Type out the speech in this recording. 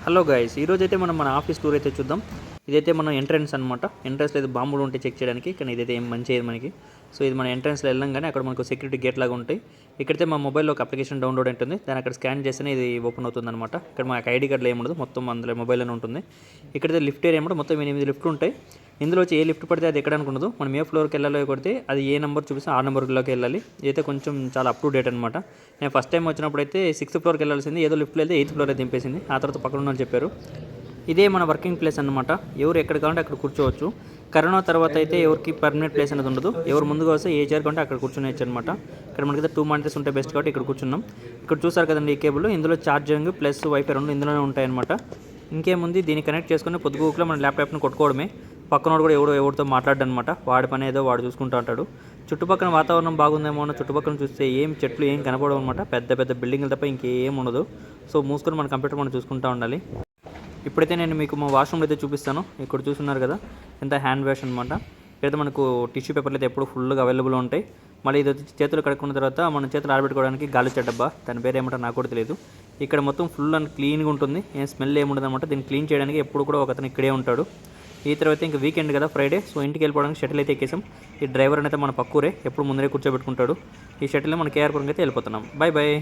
Hello guys, ఈరోజైతే మనం మన ఆఫీస్ టూర్ అయితే చూద్దాం. ఇదైతే మన ఎంట్రన్స్ అనమాట. ఎంట్రన్స్లో అయితే బాంబులు ఉంటాయి చెక్ చేయడానికి, కానీ ఇదైతే ఏం మంచిది మనకి. సో ఇది మన ఎంట్రన్స్లో వెళ్ళంగానే అక్కడ మనకు సెక్యూరిటీ గేట్ లాగా ఉంటాయి. ఇక్కడైతే మా మొబైల్లో ఒక అప్లికేషన్ డౌన్లోడ్ ఉంటుంది. దాన్ని అక్కడ స్కాన్ చేస్తేనే ఇది ఓపెన్ అవుతుంది అనమాట. ఇక్కడ మాకు ఐడి కార్డులో ఏముండదు, మొత్తం అందులో మొబైల్లోనే ఉంటుంది. ఇక్కడైతే లిఫ్ట్ ఏరియా అనమాట. మొత్తం 8 లిఫ్ట్లు ఉంటాయి. ఇందులో వచ్చి ఏ లిఫ్ట్ పడితే అది ఎక్కడానికి ఉండదు. మనం ఏ ఫ్లోర్కి వెళ్ళాలో కొడితే అది ఏ నెంబర్ చూపిస్తే ఆ నెంబర్లోకి వెళ్ళాలి. ఇదైతే కొంచెం చాలా అప్ టు డేట్ అనమాట. నేను ఫస్ట్ టైం వచ్చినప్పుడు అయితే 6th ఫ్లోర్కి వెళ్ళాల్సింది, ఏదో లిఫ్ట్లో అయితే 8th ఫ్లోర్ అయితే దింపేసింది. ఆ తర్వాత పక్కన ఉన్న చెప్పారు. ఇదే మన వర్కింగ్ ప్లేస్ అనమాట. ఎవరు ఎక్కడ కావాలంటే అక్కడ కూర్చోవచ్చు. కరోనా తర్వాత అయితే ఎవరికి పర్మనెంట్ ప్లేస్ అనేది ఉండదు. ఎవరు ముందుగా వస్తే ఏ చైర్ కంటే అక్కడ కూర్చునేచ్చు అనమాట. ఇక్కడ మనకైతే 2 మానిటర్స్ ఉంటే బెస్ట్ కాబట్టి ఇక్కడ కూర్చున్నాం. ఇక్కడ చూసారు కదండి ఈ కేబుల్, ఇందులో ఛార్జింగ్ ప్లస్ వైఫై రెండు ఇందులోనే ఉంటాయన్నమాట. ఇంకేముంది, దీన్ని కనెక్ట్ చేసుకుని పొద్దుగూకులో మన ల్యాప్టాప్ని కొట్టుకోవడమే. పక్కనోడు కూడా ఎవరితో మాట్లాడనమాట. వాడి పని ఏదో వాడు చూసుకుంటూ ఉంటాడు. చుట్టుపక్కల వాతావరణం బాగుందేమో అన్న చుట్టుపక్కల చూస్తే ఏం చెట్లు ఏం కనపడవు అనమాట. పెద్ద పెద్ద బిల్డింగ్లు తప్ప ఇంకేం ఉండదు. సో మూసుకొని మన కంప్యూటర్ మనం చూసుకుంటూ ఉండాలి. ఇప్పుడైతే నేను మీకు మా వాష్రూమ్లో అయితే చూపిస్తాను. ఇక్కడ చూస్తున్నారు కదా, ఎంత హ్యాండ్ వాష్ అనమాట. ఇక్కడైతే మనకు టిష్యూ పేపర్లు అయితే ఎప్పుడు ఫుల్గా అవైలబుల్ ఉంటాయి. మళ్ళీ ఇది వచ్చి చేతులు కడుక్కున్న తర్వాత మన చేతులు ఆరబెట్టుకోవడానికి గాలి డబ్బా, దాని పేరు ఏమంటారు నాకు కూడా తెలియదు. ఇక్కడ మొత్తం ఫుల్ అండ్ క్లీన్గా ఉంటుంది, ఏం స్మెల్ ఏముండదు అనమాట. దీన్ని క్లీన్ చేయడానికి ఎప్పుడు కూడా ఒకతను ఇక్కడే ఉంటాడు. ఈ తర్వాత ఇంకా వీకెండ్ కదా, ఫ్రైడే, సో ఇంటికి వెళ్ళిపోవడానికి షటిల్ అయితే ఎక్కేసాం. ఈ డ్రైవర్ అయితే మన పక్కూరే, ఎప్పుడు ముందరే కూర్చోబెట్టుకుంటాడు. ఈ షటిల్ మన కేఆర్పురంకి అయితే వెళ్ళిపోతున్నాం. Bye bye.